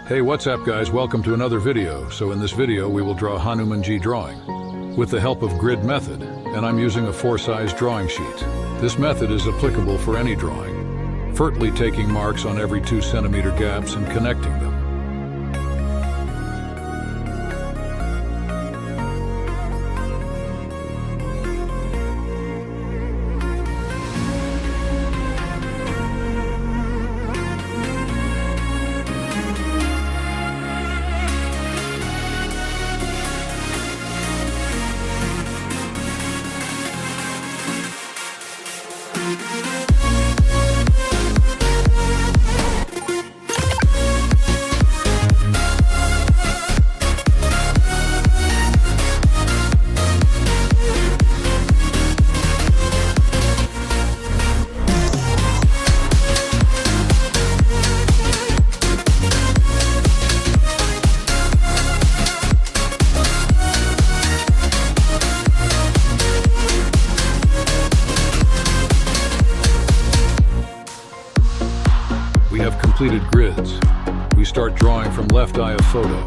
Hey, what's up guys? Welcome to another video. So in this video we will draw Hanuman drawing with the help of grid method, and I'm using a 4-size drawing sheet. This method is applicable for any drawing, fertly taking marks on every 2 centimeter gaps and connecting them. We have completed grids. We start drawing from left eye of photo.